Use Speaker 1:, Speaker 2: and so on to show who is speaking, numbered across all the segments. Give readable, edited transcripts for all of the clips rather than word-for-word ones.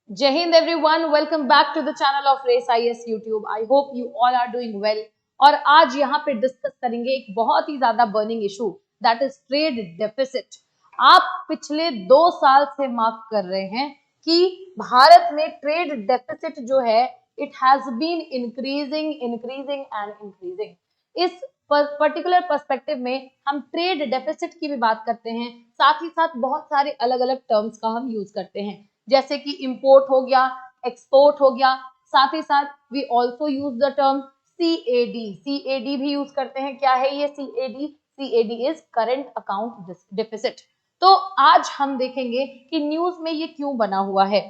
Speaker 1: Jai Hind everyone, welcome back to the channel of Race IS YouTube. I hope you all are doing well. और आज यहाँ पे discuss करेंगे एक बहुत ही ज्यादा burning issue, that is trade deficit. आप पिछले 2 साल से मार्क कर रहे हैं कि भारत में ट्रेड डेफिसिट जो है it has been increasing increasing and increasing. इस पर्टिकुलर पर्सपेक्टिव में हम ट्रेड डेफिसिट की भी बात करते हैं, साथ ही साथ बहुत सारे अलग अलग टर्म्स का हम यूज करते हैं, जैसे कि इंपोर्ट हो गया, एक्सपोर्ट हो गया, साथ ही साथ we also use the term CAD भी यूज करते हैं। क्या है ये CAD is current account deficit. तो आज हम देखेंगे कि न्यूज में ये क्यों बना हुआ है।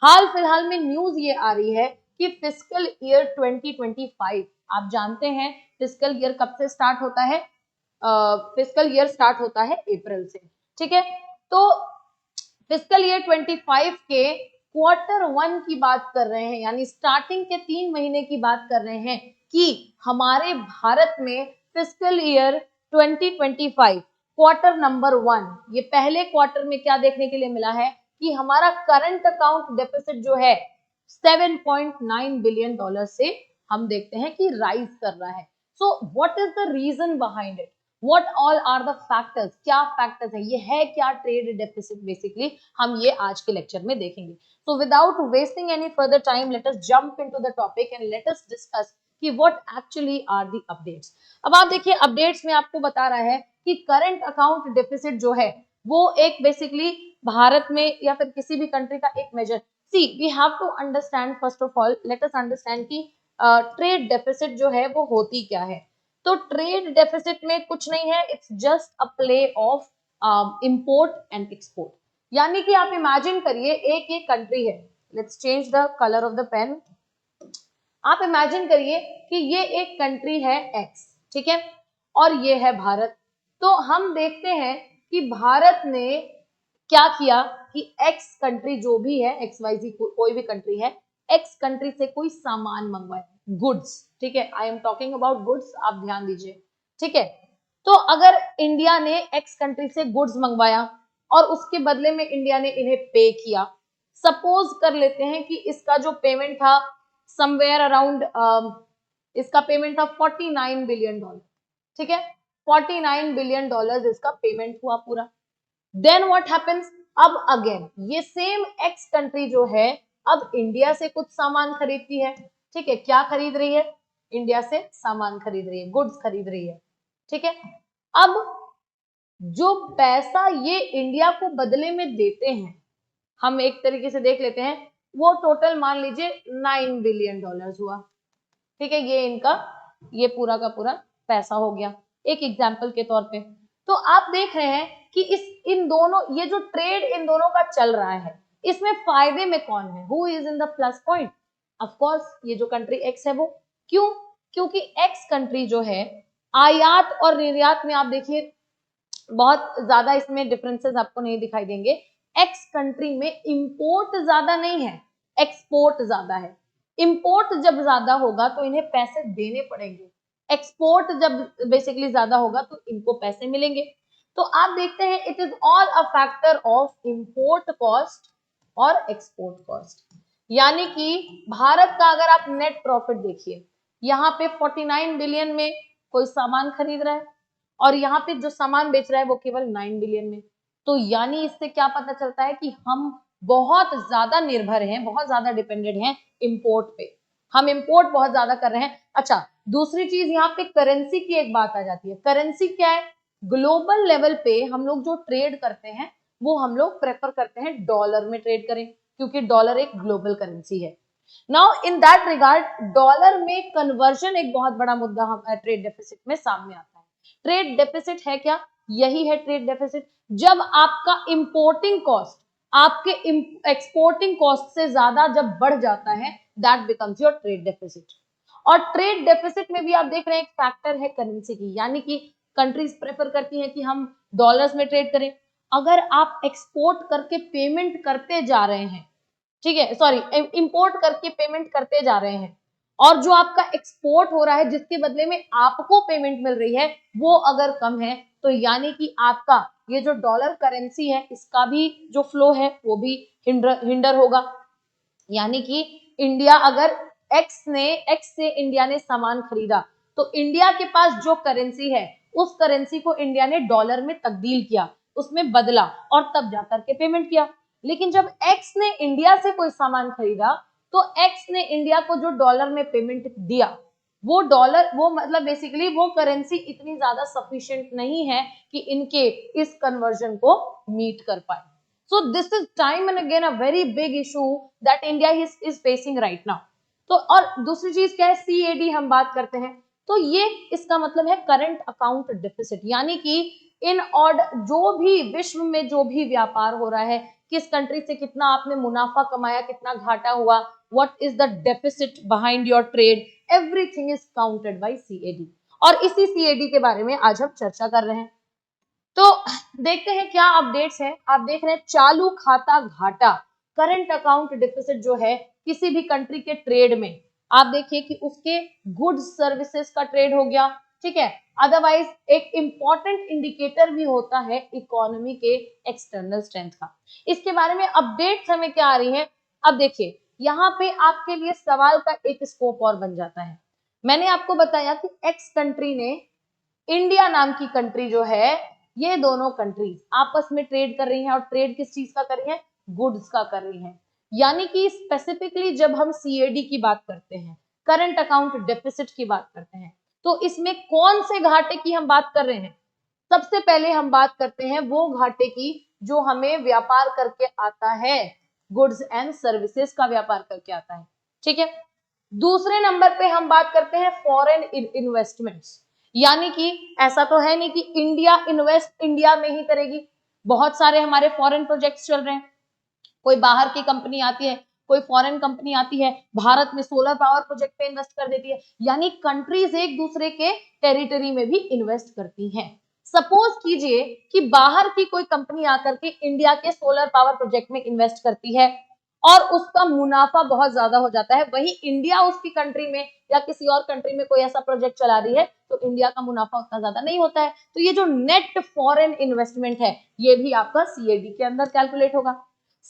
Speaker 1: हाल फिलहाल में न्यूज ये आ रही है कि फिस्कल ईयर 2025, आप जानते हैं फिस्कल ईयर कब से स्टार्ट होता है? फिस्कल ईयर स्टार्ट होता है अप्रैल से, ठीक है। तो फिस्कल ईयर 25 के Q1 की बात कर रहे हैं, यानी स्टार्टिंग के 3 महीने की बात कर रहे हैं कि हमारे भारत में फिस्कल ईयर 2025 क्वार्टर नंबर 1, ये पहले क्वार्टर में क्या देखने के लिए मिला है कि हमारा करंट अकाउंट डेफिसिट जो है 7.9 बिलियन डॉलर से हम देखते हैं कि राइज कर रहा है। So what is the reason behind it, what all are the factors, क्या फैक्टर्स है, ये है क्या ट्रेड डेफिसिट, बेसिकली हम ये आज के लेक्चर में देखेंगे। So without wasting any further time let us jump into the topic and let us discuss कि what actually are the updates. अब आप देखिए अपडेट्स में आपको बता रहा है कि करंट अकाउंट डेफिसिट जो है वो एक बेसिकली भारत में या फिर किसी भी कंट्री का एक major, see we have to understand, first of all let us understand कि ट्रेड डेफिसिट जो है वो होती क्या है। तो ट्रेड डेफिसिट में कुछ नहीं है, it's just a play of import and export. यानी कि आप इमेजिन करिए एक कंट्री है, let's change the colour of the pen. आप इमेजिन करिए कि ये एक कंट्री है एक्स, ठीक है, और ये है भारत। तो हम देखते हैं कि भारत ने क्या किया कि एक्स कंट्री जो भी है, एक्स वाई जी कोई भी कंट्री है, एक्स कंट्री से कोई सामान मंगवाया, गुड्स, ठीक है, I am talking about goods, आप ध्यान दीजिए, ठीक है। तो अगर इंडिया ने एक्स कंट्री से गुड्स मंगवाया और उसके बदले में इंडिया ने इन्हें पे किया, सपोज कर लेते हैं कि इसका जो पेमेंट था समवेयर अराउंड, इसका पेमेंट था 49 बिलियन डॉलर, ठीक है, 49 बिलियन डॉलर इसका पेमेंट हुआ पूरा। देन व्हाट हैपेंस, अब अगेन ये सेम एक्स कंट्री जो है अब इंडिया से कुछ सामान खरीदती है, ठीक है, क्या खरीद रही है? इंडिया से सामान खरीद रही है, गुड्स खरीद रही है, ठीक है। अब जो पैसा ये इंडिया को बदले में देते हैं, हम एक तरीके से देख लेते हैं, वो टोटल मान लीजिए 9 बिलियन डॉलर्स हुआ, ठीक है, ये इनका ये पूरा का पूरा पैसा हो गया एक एग्जाम्पल के तौर पे। तो आप देख रहे हैं कि इन दोनों, ये जो ट्रेड इन दोनों का चल रहा है, इसमें फायदे में कौन है? Who is in the plus point? Of course ये जो कंट्री एक्स है वो। क्यों? क्योंकि एक्स कंट्री जो है आयात और निर्यात में आप देखिए बहुत ज्यादा इसमें डिफरेंसेस आपको नहीं दिखाई देंगे। एक्स कंट्री में इंपोर्ट ज्यादा नहीं है, एक्सपोर्ट ज्यादा है। इंपोर्ट जब ज्यादा होगा तो इन्हें पैसे देने पड़ेंगे, एक्सपोर्ट जब बेसिकली ज्यादा होगा तो इनको पैसे मिलेंगे। तो आप देखते हैं it is all a factor of import cost और एक्सपोर्ट कॉस्ट। यानी कि भारत का अगर आप नेट प्रॉफिट देखिए, यहाँ पे 49 बिलियन में कोई सामान खरीद रहा है और यहाँ पे जो सामान बेच रहा है वो केवल 9 बिलियन में। तो यानी इससे क्या पता चलता है कि हम बहुत ज्यादा निर्भर हैं, बहुत ज्यादा डिपेंडेंट हैं इंपोर्ट पे, हम इंपोर्ट बहुत ज्यादा कर रहे हैं। अच्छा, दूसरी चीज यहाँ पे करेंसी की एक बात आ जाती है। करेंसी क्या है? ग्लोबल लेवल पे हम लोग जो ट्रेड करते हैं वो हम लोग प्रेफर करते हैं डॉलर में ट्रेड करें, क्योंकि डॉलर एक ग्लोबल करेंसी है। Now in that regard dollar में कन्वर्जन एक बहुत बड़ा मुद्दा हम ट्रेड डेफिसिट में सामने आता है। ट्रेड डेफिसिट है क्या? यही है ट्रेड डेफिसिट। जब आपका इंपोर्टिंग कॉस्ट आपके एक्सपोर्टिंग कॉस्ट से ज्यादा जब बढ़ जाता है, that becomes your trade deficit. और ट्रेड डेफिसिट में भी आप देख रहे हैं एक फैक्टर है करेंसी की, यानी कि कंट्रीज प्रेफर करती हैं कि हम डॉलर्स में ट्रेड करें। अगर आप एक्सपोर्ट करके पेमेंट करते जा रहे हैं, ठीक है, सॉरी, इंपोर्ट करके पेमेंट करते जा रहे हैं, और जो आपका एक्सपोर्ट हो रहा है जिसके बदले में आपको पेमेंट मिल रही है वो अगर कम है, तो यानी कि आपका ये जो डॉलर करेंसी है इसका भी जो फ्लो है वो भी हिंडर होगा। यानी कि इंडिया अगर एक्स से इंडिया ने सामान खरीदा तो इंडिया के पास जो करेंसी है उस करेंसी को इंडिया ने डॉलर में तब्दील किया, उसमें बदला और तब जाकर के पेमेंट किया। लेकिन जब एक्स ने इंडिया से कोई सामान खरीदा तो एक्स ने इंडिया को जो डॉलर में पेमेंट दिया वो डॉलर, वो मतलब बेसिकली वो करेंसी इतनी ज्यादा सफिशिएंट नहीं है कि इनके इस कन्वर्जन को मीट कर पाए। So this is time and again a very big issue that India is facing right now. तो और दूसरी चीज क्या है, CAD हम बात करते हैं तो ये इसका मतलब है करंट अकाउंट डेफिसिट, यानी कि इन ऑर्डर जो भी विश्व में जो भी व्यापार हो रहा है, किस कंट्री से कितना आपने मुनाफा कमाया, कितना घाटा हुआ, what is the deficit behind your trade, everything is counted by CAD। और इसी CAD के बारे में आज हम चर्चा कर रहे हैं। तो देखते हैं क्या अपडेट्स हैं। आप देख रहे हैं चालू खाता घाटा, करंट अकाउंट डिफिसिट जो है किसी भी कंट्री के ट्रेड में, आप देखिए कि उसके गुड्स सर्विसेज का ट्रेड हो गया, ठीक है। अदरवाइज एक इंपॉर्टेंट इंडिकेटर भी होता है इकोनॉमी के एक्सटर्नल स्ट्रेंथ का। इसके बारे में अपडेट्स हमें क्या आ रही है, अब देखिए यहाँ पे आपके लिए सवाल का एक स्कोप और बन जाता है। मैंने आपको बताया कि एक्स कंट्री ने इंडिया नाम की कंट्री जो है, ये दोनों कंट्रीज आपस में ट्रेड कर रही हैं और ट्रेड किस चीज का कर रही हैं, गुड्स का कर रही हैं। यानी कि स्पेसिफिकली जब हम CAD की बात करते हैं, करंट अकाउंट डेफिसिट की बात करते हैं, तो इसमें कौन से घाटे की हम बात कर रहे हैं। सबसे पहले हम बात करते हैं वो घाटे की जो हमें व्यापार करके आता है, गुड्स एंड सर्विसेज का व्यापार करके आता है, ठीक है। दूसरे नंबर पे हम बात करते हैं फॉरेन इन्वेस्टमेंट्स, यानी कि ऐसा तो है नहीं कि इंडिया इन्वेस्ट इंडिया में ही करेगी, बहुत सारे हमारे फॉरेन प्रोजेक्ट्स चल रहे हैं, कोई बाहर की कंपनी आती है, कोई फॉरेन कंपनी आती है, भारत में सोलर पावर प्रोजेक्ट पे इन्वेस्ट कर देती है, यानी कंट्रीज एक दूसरे के टेरिटरी में भी इन्वेस्ट करती हैं। सपोज कीजिए कि बाहर की कोई कंपनी आकर के इंडिया के सोलर पावर प्रोजेक्ट में इन्वेस्ट करती है और उसका मुनाफा बहुत ज्यादा हो जाता है, वही इंडिया उसकी कंट्री में या किसी और कंट्री में कोई ऐसा प्रोजेक्ट चला रही है तो इंडिया का मुनाफा उतना ज्यादा नहीं होता है। तो ये जो नेट फॉरेन इन्वेस्टमेंट है ये भी आपका CAD के अंदर कैलकुलेट होगा।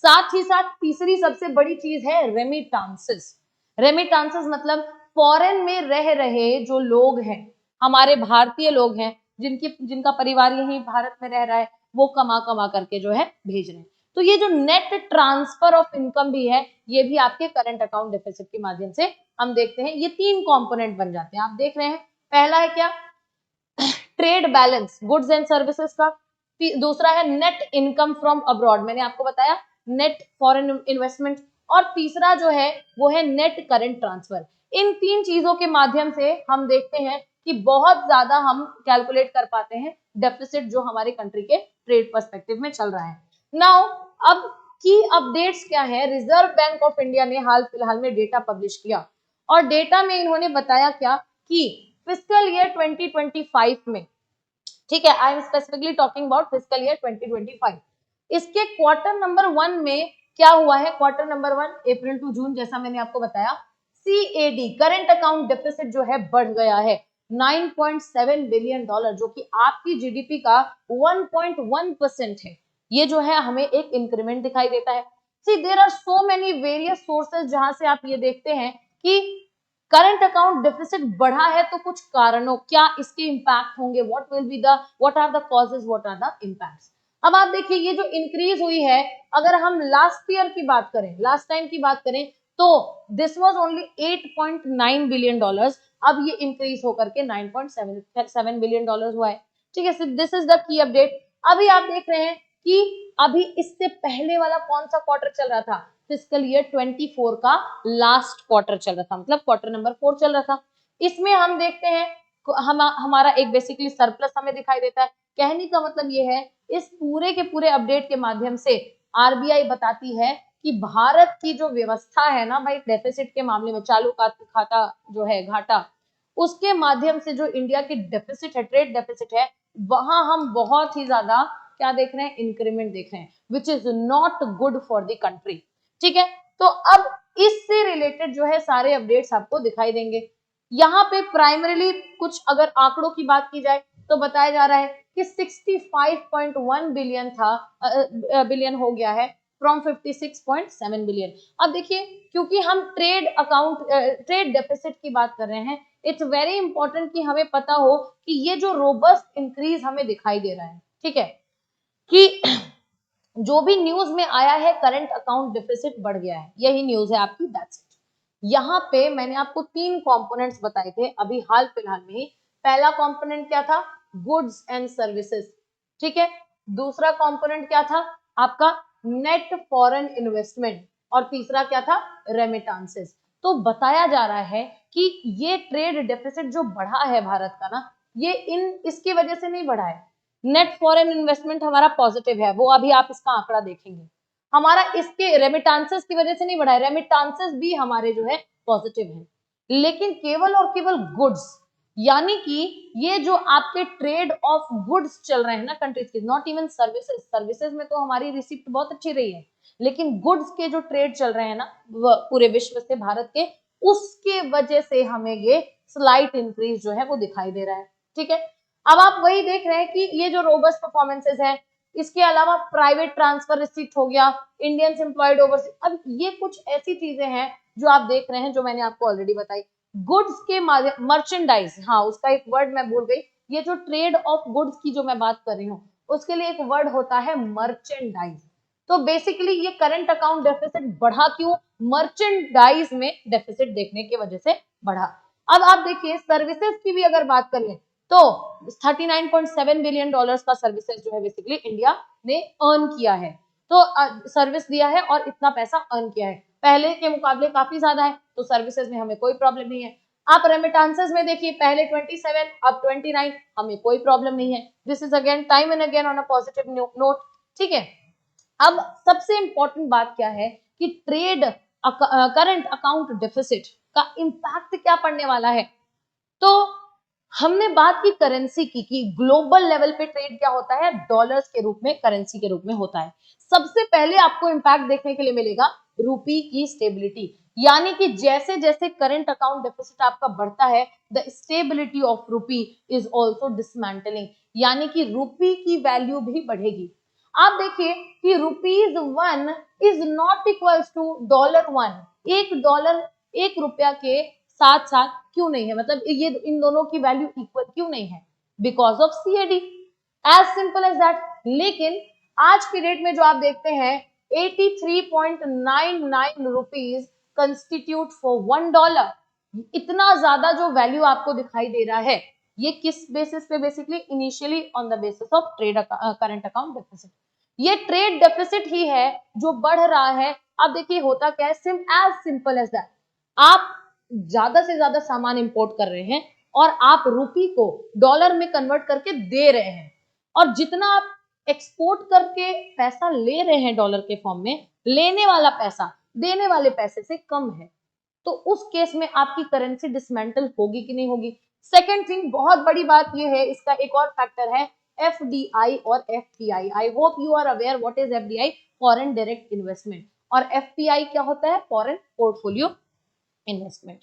Speaker 1: साथ ही साथ तीसरी सबसे बड़ी चीज है रेमिटांसेस। रेमिटांसेस मतलब फॉरेन में रह रहे जो लोग हैं, हमारे भारतीय लोग हैं, जिनका परिवार यहीं भारत में रह रहा है, वो कमा कमा करके जो है भेज रहे हैं। तो ये जो नेट ट्रांसफर ऑफ इनकम भी है ये भी आपके करंट अकाउंट डेफिसिट के माध्यम से हम देखते हैं। ये तीन कंपोनेंट बन जाते हैं, आप देख रहे हैं। पहला है क्या, trade balance goods and services का, दूसरा है नेट इनकम फ्रॉम अब्रॉड, मैंने आपको बताया नेट फॉरेन इन्वेस्टमेंट, और तीसरा जो है वो है नेट करंट ट्रांसफर। इन तीन चीजों के माध्यम से हम देखते हैं कि बहुत ज्यादा हम कैलकुलेट कर पाते हैं डेफिसिट जो हमारे कंट्री के ट्रेड पर्सपेक्टिव में चल रहा है। नाउ अब की अपडेट्स क्या है, रिजर्व बैंक ऑफ इंडिया ने हाल फिलहाल में डेटा पब्लिश किया और डेटा में इन्होंने बताया क्या कि फिस्कल ईयर 2025 में, ठीक है, I am specifically talking about fiscal year 2025, इसके क्वार्टर नंबर 1 में क्या हुआ है, quarter number 1 April to June, जैसा मैंने आपको बताया CAD करंट अकाउंट डेफिसिट जो है बढ़ गया है 9.7 बिलियन डॉलर, जो कि आपकी GDP का 1.1% है। ये जो है हमें एक इंक्रीमेंट दिखाई देता है। See there are so many various sources जहां से आप ये देखते हैं कि करंट अकाउंट डेफिसिट बढ़ा है, तो कुछ कारणों क्या इसके इंपैक्ट होंगे, what are the causes, what are the impacts. अब आप देखिए ये जो इंक्रीज हुई है, अगर हम लास्ट ईयर की बात करें, लास्ट टाइम की बात करें, तो this was only 8.9 billion dollars, अब ये इंक्रीज होकर के 9.7 बिलियन डॉलर्स हुआ है, ठीक है। This is the key update. अभी आप देख रहे हैं कि अभी इससे पहले वाला कौन सा क्वार्टर चल रहा था, फिस्कल ईयर 24 का लास्ट क्वार्टर चल रहा था, मतलब क्वार्टर नंबर 4 चल रहा था। इसमें हम देखते हैं हमारा एक बेसिकली सरप्लस हमें दिखाई देता है। कहने का मतलब ये है, इस पूरे के पूरे अपडेट के माध्यम से RBI बताती है कि भारत की जो व्यवस्था है ना भाई, डेफिसिट के मामले में चालू खाता जो है घाटा, उसके माध्यम से जो इंडिया की डेफिसिट है, ट्रेड डेफिसिट है, वहां हम बहुत ही ज्यादा क्या देख रहे हैं, इंक्रीमेंट देख रहे हैं, which is not good for the country, ठीक है। तो अब इससे रिलेटेड जो है सारे अपडेट्स आपको दिखाई देंगे। यहाँ पे प्राइमरीली कुछ अगर आंकड़ों की बात की जाए तो बताया जा रहा है कि 65.1 बिलियन था, बिलियन हो गया है फ्रॉम 56.7 बिलियन। अब देखिए, क्योंकि हम ट्रेड डेफिसिट की बात कर रहे हैं, इट्स वेरी इंपॉर्टेंट कि हमें पता हो कि ये जो रोबस्ट इंक्रीज हमें दिखाई दे रहा है, ठीक है, कि जो भी न्यूज में आया है करंट अकाउंट डेफिसिट बढ़ गया है, यही न्यूज है आपकी, दैट्स इट। यहाँ पे मैंने आपको 3 कंपोनेंट्स बताए थे अभी हाल फिलहाल में ही। पहला कंपोनेंट क्या था? गुड्स एंड सर्विसेज, ठीक है। दूसरा कंपोनेंट क्या था आपका? Net foreign investment. और तीसरा क्या था? रेमिटांसेस। तो बताया जा रहा है कि ये ट्रेड डेफिसिट जो बढ़ा है भारत का ना, ये इसकी वजह से नहीं बढ़ा है। नेट फॉरेन इन्वेस्टमेंट हमारा पॉजिटिव है, वो अभी आप इसका आंकड़ा देखेंगे। हमारा इसके रेमिटांसेस की वजह से नहीं बढ़ा है, रेमिटांसेस भी हमारे जो है पॉजिटिव है, लेकिन केवल और केवल गुड्स, यानी कि ये जो आपके ट्रेड ऑफ गुड्स चल रहे हैं ना कंट्रीज के, नॉट इवन सर्विसेज। सर्विसेज में तो हमारी रिसिप्ट बहुत अच्छी रही है, लेकिन गुड्स के जो ट्रेड चल रहे हैं ना पूरे विश्व से भारत के, उसके वजह से हमें ये स्लाइट इंक्रीज जो है वो दिखाई दे रहा है, ठीक है। अब आप वही देख रहे हैं कि ये जो रोबस्ट परफॉर्मेंसेज है, इसके अलावा प्राइवेट ट्रांसफर रिसीट हो गया, इंडियंस एम्प्लॉयड ओवरसीज, अब ये कुछ ऐसी चीजें हैं जो आप देख रहे हैं, जो मैंने आपको ऑलरेडी बताई। गुड्स के मर्चेंडाइज, हाँ उसका एक वर्ड मैं भूल गई, ये जो ट्रेड ऑफ गुड्स की जो मैं बात कर रही हूँ, उसके लिए एक वर्ड होता है मर्चेंडाइज। तो बेसिकली ये करंट अकाउंट डेफिसिट बढ़ा क्यों? मर्चेंडाइज में डेफिसिट देखने की वजह से बढ़ा। अब आप देखिए सर्विसेज की भी अगर बात करें तो 39.7 बिलियन डॉलर्स का सर्विसेज जो है बेसिकली इंडिया ने अर्न किया है। तो सर्विस दिया है और इतना पैसा अर्न किया है, पहले के मुकाबले काफी ज्यादा है, तो सर्विसेज में हमें कोई प्रॉब्लम नहीं है। आप रेमिटांसेस में देखिए, पहले 27 अब 29, हमें कोई प्रॉब्लम नहीं है। This is again time and again on a positive note, ठीक है। अब सबसे इंपॉर्टेंट बात क्या है कि ट्रेड करंट अकाउंट डेफिसिट का इंपैक्ट क्या पड़ने वाला है। तो हमने बात की करेंसी की, कि ग्लोबल लेवल पे ट्रेड क्या होता है, डॉलर्स के रूप में, करेंसी के रूप में होता है। सबसे पहले आपको इंपैक्ट देखने के लिए मिलेगा रूपी की स्टेबिलिटी, यानी कि जैसे जैसे करंट अकाउंट डेफिसिट आपका बढ़ता है, द स्टेबिलिटी ऑफ रूपी इज ऑल्सो डिसमेंटलिंग, यानी कि रूपी की वैल्यू भी बढ़ेगी। आप देखिए कि ₹1 इज नॉट इक्वल्स टू $1। $1 ₹1 के साथ साथ क्यों नहीं है, मतलब ये इन दोनों की वैल्यू इक्वल क्यों नहीं है? Because of CAD, as simple as that. लेकिन आज की डेट में जो आप देखते हैं 83.99 रुपीज कंस्टिट्यूट फॉर $1, इतना ज्यादा जो वैल्यू आपको दिखाई दे रहा है, ये किस बेसिस पे? Basically initially on the basis of trade current account deficit. ये ट्रेड डेफिसिट ही है जो बढ़ रहा है। अब देखिए होता क्या है, एज सिंपल एज दैट, आप ज्यादा से ज्यादा सामान इंपोर्ट कर रहे हैं और आप रुपी को डॉलर में कन्वर्ट करके दे रहे हैं, और जितना आप एक्सपोर्ट करके पैसा ले रहे हैं डॉलर के फॉर्म में, लेने वाला पैसा देने वाले पैसे से कम है, तो उस केस में आपकी करेंसी डिसमेंटल होगी कि नहीं होगी। सेकेंड थिंग, बहुत बड़ी बात यह है, इसका एक और फैक्टर है एफडीआई और FPI. I hope you are aware what is FDI, foreign direct investment, और एफपीआई क्या होता है, foreign portfolio investment.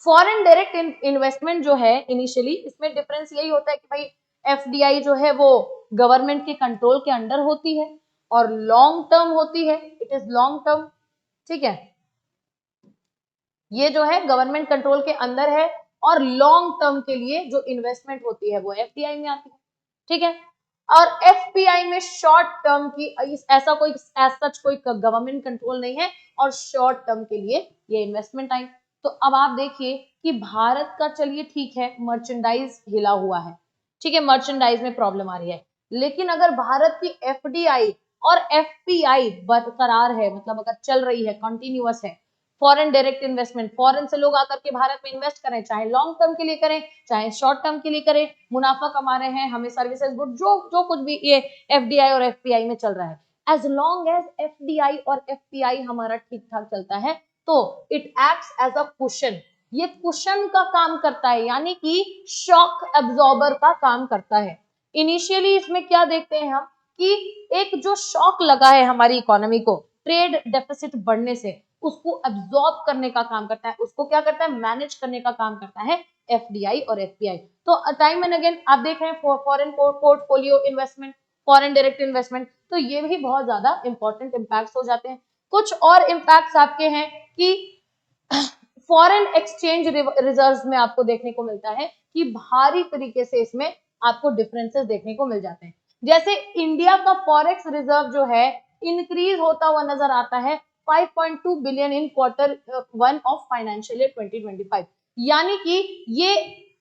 Speaker 1: Foreign direct investment जो है इनिशियली, इसमें डिफरेंस यही होता है कि भाई एफडीआई जो है वो गवर्नमेंट के कंट्रोल के अंडर होती है और लॉन्ग टर्म होती है, इट इज लॉन्ग टर्म, ठीक है। ये जो है गवर्नमेंट कंट्रोल के अंदर है और लॉन्ग टर्म के लिए जो इन्वेस्टमेंट होती है वो एफडीआई में आती है, ठीक है। और एफपीआई में शॉर्ट टर्म की ऐसा कोई सच कोई गवर्नमेंट कंट्रोल नहीं है और शॉर्ट टर्म के लिए ये इन्वेस्टमेंट आई। तो अब आप देखिए कि भारत का, चलिए ठीक है, मर्चेंडाइज हिला हुआ है, ठीक है, मर्चेंडाइज में प्रॉब्लम आ रही है, लेकिन अगर भारत की एफडीआई और एफपीआई बरकरार है, मतलब अगर चल रही है, कंटिन्यूअस है, फॉरेन डायरेक्ट इन्वेस्टमेंट, फॉरेन से लोग आकर के भारत में इन्वेस्ट करें, चाहे लॉन्ग टर्म के लिए करें चाहे शॉर्ट टर्म के लिए करें, मुनाफा कमा रहे हैं, हमें सर्विसेज गुड जो जो कुछ भी ये एफडीआई और एफपीआई में चल रहा है, एज लॉन्ग एज एफडीआई और एफपीआई हमारा ठीक ठाक चलता है, तो it acts as a cushion, ये कुशन का काम करता है, यानी कि शॉक एब्जॉर्बर का काम करता है। इनिशियली इसमें क्या देखते हैं हम कि एक जो शॉक लगा है हमारी इकोनॉमी को ट्रेड डेफिसिट बढ़ने से, उसको एब्जॉर्ब करने का काम करता है, उसको क्या करता है, मैनेज करने का काम करता है एफडीआई और एफपीआई। तो टाइम एंड अगेन आप देख रहे हैं foreign portfolio investment, foreign direct investment, तो ये भी बहुत ज्यादा इंपॉर्टेंट इम्पैक्ट हो जाते हैं। कुछ और इम्पैक्ट आपके हैं कि फॉरेन एक्सचेंज रिजर्व्स में आपको देखने को मिलता है कि भारी तरीके से इसमें आपको डिफरेंसेस देखने को मिल जाते हैं। जैसे इंडिया का फॉरेक्स रिजर्व जो है इंक्रीज होता हुआ नजर आता है 5.2 billion in Q1 of financial year 2025, यानी कि ये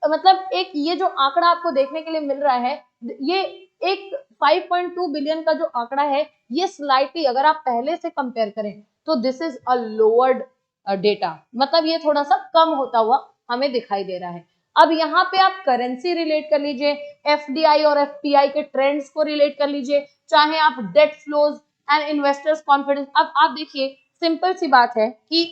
Speaker 1: मतलब एक ये जो आंकड़ा आपको देखने के लिए मिल रहा है, ये एक 5.2 बिलियन का जो आंकड़ा है, ये स्लाइटली अगर आप पहले से कंपेयर करें तो this is a lowered data, मतलब ये थोड़ा सा कम होता हुआ हमें दिखाई दे रहा है। अब यहाँ पे आप करेंसी रिलेट कर लीजिए, एफडीआई और एफपीआई के ट्रेंड्स को रिलेट कर लीजिए, चाहे आप debt flows and investors confidence. अब आप देखिए, सिंपल सी बात है कि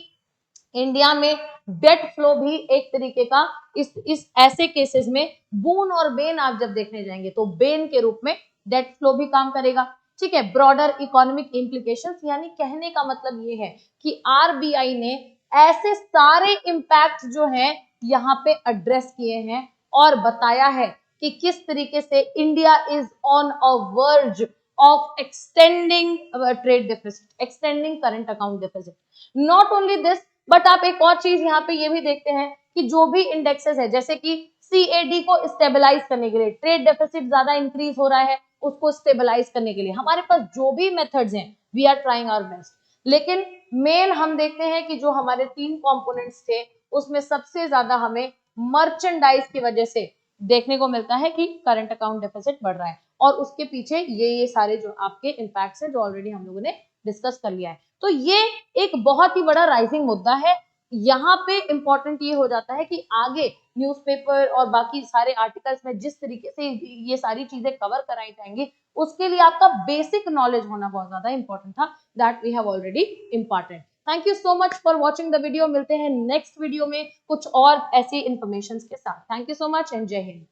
Speaker 1: इंडिया में डेट फ्लो भी एक तरीके का इस ऐसे केसेस में बून और बेन आप जब देखने जाएंगे तो बेन के रूप में डेट फ्लो भी काम करेगा। ठीक है, ब्रॉडर इकोनॉमिक इम्प्लीकेशंस, यानी कहने का मतलब ये है कि आरबीआई ने ऐसे सारे इंपैक्ट जो हैं यहाँ पे एड्रेस किए हैं और बताया है कि किस तरीके से India is on a verge of extending trade deficit, extending current account deficit. Not only this, but आप एक और चीज यहाँ पे ये भी देखते हैं कि जो भी इंडेक्सेस है, जैसे कि सीएडी को स्टेबलाइज करने के लिए, ट्रेड डेफिसिट ज्यादा इंक्रीज हो रहा है, उसको स्टेबलाइज करने के लिए हमारे पास जो भी मेथड्स हैं, we are trying our best. लेकिन मेन हम देखते हैं कि जो हमारे 3 कंपोनेंट्स थे उसमें सबसे ज्यादा हमें मर्चेंडाइज की वजह से देखने को मिलता है कि करंट अकाउंट डेफिसिट बढ़ रहा है, और उसके पीछे ये सारे जो आपके इंपैक्ट्स हैं जो ऑलरेडी हम लोगों ने डिस्कस कर लिया है। तो ये एक बहुत ही बड़ा राइजिंग मुद्दा है। यहाँ पे इंपॉर्टेंट ये हो जाता है कि आगे न्यूज़पेपर और बाकी सारे आर्टिकल्स में जिस तरीके से ये सारी चीजें कवर कराई जाएंगी, उसके लिए आपका बेसिक नॉलेज होना बहुत ज्यादा इंपॉर्टेंट था, that we have already important. Thank you so much for watching the video. मिलते हैं नेक्स्ट वीडियो में कुछ और ऐसी इंफॉर्मेशन के साथ। Thank you so much and जय हिंद।